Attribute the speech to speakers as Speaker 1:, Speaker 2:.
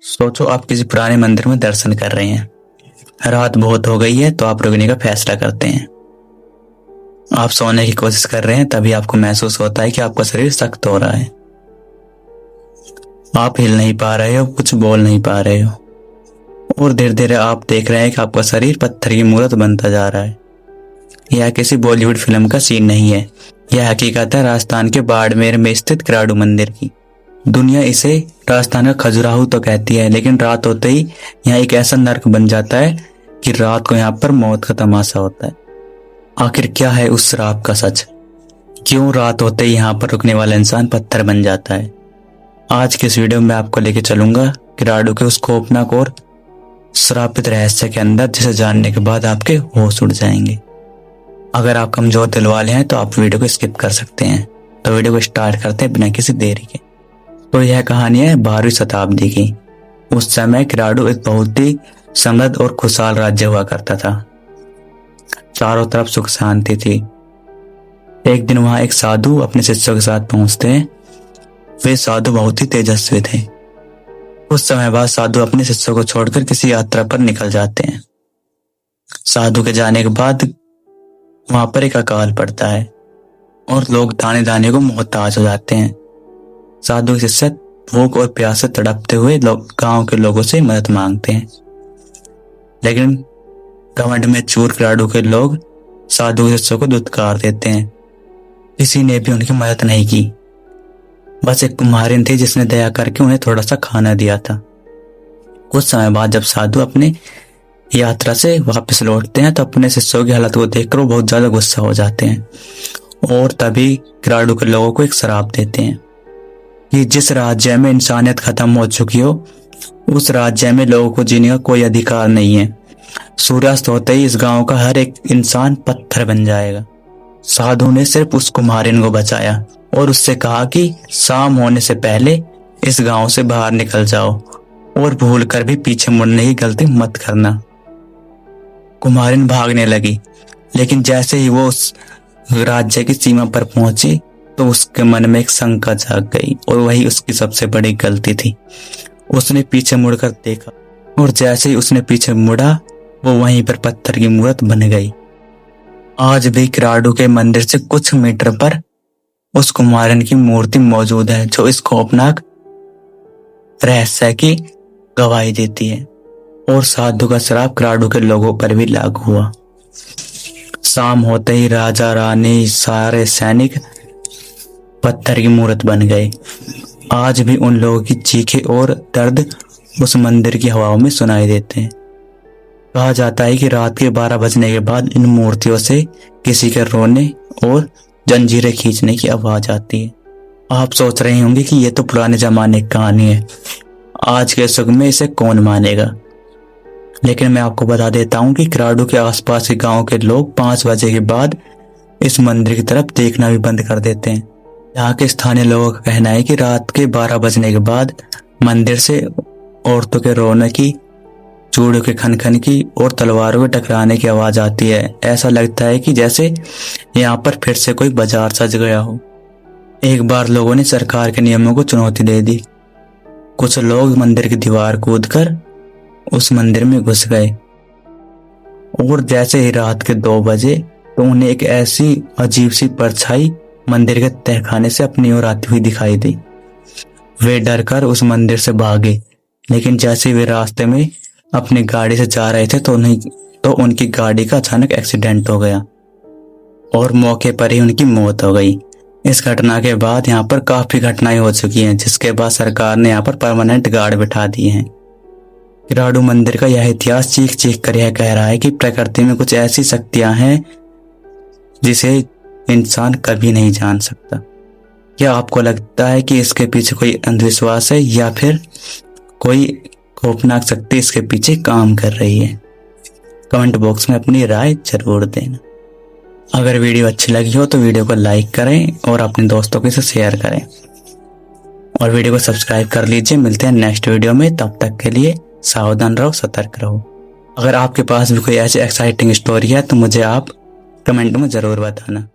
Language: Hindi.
Speaker 1: सोचो आप किसी पुराने मंदिर में दर्शन कर रहे हैं। रात बहुत हो गई है तो आप रुकने का फैसला करते हैं। आप सोने की कोशिश कर रहे हैं, तभी आपको महसूस होता है कि आपका शरीर सख्त हो रहा है। आप हिल नहीं पा रहे हो, कुछ बोल नहीं पा रहे हो, और धीरे धीरे आप देख रहे हैं कि आपका शरीर पत्थर की मूर्त बनता जा रहा है। यह किसी बॉलीवुड फिल्म का सीन नहीं है, यह हकीकत है राजस्थान के बाड़मेर में स्थित क्राडू मंदिर की। दुनिया इसे राजस्थान का खजुराहो तो कहती है, लेकिन रात होते ही यहाँ एक ऐसा नर्क बन जाता है कि रात को यहाँ पर मौत का तमाशा होता है। आखिर क्या है उस श्राप का सच? क्यों रात होते ही यहाँ पर रुकने वाला इंसान पत्थर बन जाता है? आज के इस वीडियो में आपको लेके चलूंगा क्राडू के उस खौफनाक और श्रापित रहस्य के अंदर, जिसे जानने के बाद आपके होश उड़ जाएंगे। अगर आप कमजोर दिल वाले हैं तो आप वीडियो को स्किप कर सकते हैं। तो वीडियो को स्टार्ट करते हैं बिना किसी देरी के। तो यह कहानी है 12वीं शताब्दी की। उस समय क्राडू एक बहुत ही समृद्ध और खुशहाल राज्य हुआ करता था। चारों तरफ सुख शांति थी। एक दिन वहां एक साधु अपने शिष्यों के साथ पहुंचते हैं। वे साधु बहुत ही तेजस्वी थे। कुछ समय बाद साधु अपने शिष्यों को छोड़कर किसी यात्रा पर निकल जाते हैं। साधु के जाने के बाद वहां पर एक अकाल पड़ता है और लोग दाने दाने को मोहताज हो जाते हैं। साधु के शिष्य भूख और प्यास से तड़पते हुए गांव के लोगों से मदद मांगते हैं, लेकिन घमंड में चूर क्राडू के लोग साधु के शिष्यों को दुत्कार देते हैं। किसी ने भी उनकी मदद नहीं की। बस एक कुम्हारिन थी जिसने दया करके उन्हें थोड़ा सा खाना दिया था। कुछ समय बाद जब साधु अपने यात्रा से वापस लौटते हैं तो अपने शिष्यों की हालत को देखकर वो बहुत ज्यादा गुस्सा हो जाते हैं और तभी क्राडू के लोगों को एक श्राप देते हैं कि जिस राज्य में इंसानियत खत्म हो चुकी हो, उस राज्य में लोगों को जीने का कोई अधिकार नहीं है। सूर्यास्त होते ही इस गांव का हर एक इंसान पत्थर बन जाएगा। साधु ने सिर्फ उस कुम्हारिन को बचाया और उससे कहा कि शाम होने से पहले इस गांव से बाहर निकल जाओ और भूल कर भी पीछे मुड़ने की गलती मत करना। कुम्हारिन भागने लगी, लेकिन जैसे ही वो उस राज्य की सीमा पर पहुंची तो उसके मन में एक शंका जाग गई, और वही उसकी सबसे बड़ी गलती थी। उसने पीछे मुड़कर देखा और जैसे ही उसने पीछे मुड़ा वो वहीं पर पत्थर की मूर्त बन गई। आज भी क्राडू के मंदिर से कुछ मीटर पर उस कुम्हारिन की मूर्ति मौजूद है, जो इस खौफनाक रहस्य की गवाही देती है। और साधु का श्राप क्राडू के लोगों पर भी लागू हुआ। शाम होते ही राजा रानी सारे सैनिक पत्थर की मूर्त बन गए। आज भी उन लोगों की चीखें और दर्द उस मंदिर की हवाओं में सुनाई देते हैं। कहा जाता है कि रात के 12 बजने के बाद इन मूर्तियों से किसी के रोने और जंजीरें खींचने की आवाज आती है। आप सोच रहे होंगे कि ये तो पुराने जमाने की कहानी है, आज के युग में इसे कौन मानेगा। लेकिन मैं आपको बता देता हूँ कि क्राडू के आसपास के गांव के लोग 5 बजे के बाद इस मंदिर की तरफ देखना भी बंद कर देते हैं। यहाँ के स्थानीय लोगों का कहना है कि रात के 12 बजने के बाद मंदिर से औरतों के रोने की, चूड़ों के खनखन की और तलवारों के टकराने की आवाज आती है। ऐसा लगता है कि जैसे यहाँ पर फिर से कोई बाजार सज गया हो। एक बार लोगों ने सरकार के नियमों को चुनौती दे दी। कुछ लोग मंदिर की दीवार कूदकर उस मंदिर में घुस गए और जैसे ही रात के 2 बजे तो उन्हें एक ऐसी अजीब सी परछाई मंदिर के तहखाने से अपनी ओर आती हुई दिखाई दी। वे डर कर उस मंदिर से भागे, लेकिन जैसे वे रास्ते में अपनी गाड़ी से जा रहे थे तो उनकी गाड़ी का अचानक एक्सीडेंट हो गया और मौके पर ही उनकी मौत हो गई। इस घटना के बाद यहाँ पर काफी घटनाएं हो चुकी हैं, जिसके बाद सरकार ने यहाँ पर परमानेंट गार्ड बिठा दिए हैं। क्राडू मंदिर का यह इतिहास चीख चीख कर यह कह रहा है कि प्रकृति में कुछ ऐसी शक्तियां हैं जिसे इंसान कभी नहीं जान सकता। क्या आपको लगता है कि इसके पीछे कोई अंधविश्वास है या फिर कोई खौफनाक शक्ति इसके पीछे काम कर रही है? कमेंट बॉक्स में अपनी राय जरूर देना। अगर वीडियो अच्छी लगी हो तो वीडियो को लाइक करें और अपने दोस्तों के साथ शेयर करें और वीडियो को सब्सक्राइब कर लीजिए। मिलते हैं नेक्स्ट वीडियो में, तब तक के लिए सावधान रहो, सतर्क रहो। अगर आपके पास भी कोई ऐसी एक्साइटिंग स्टोरी है तो मुझे आप कमेंट में जरूर बताना।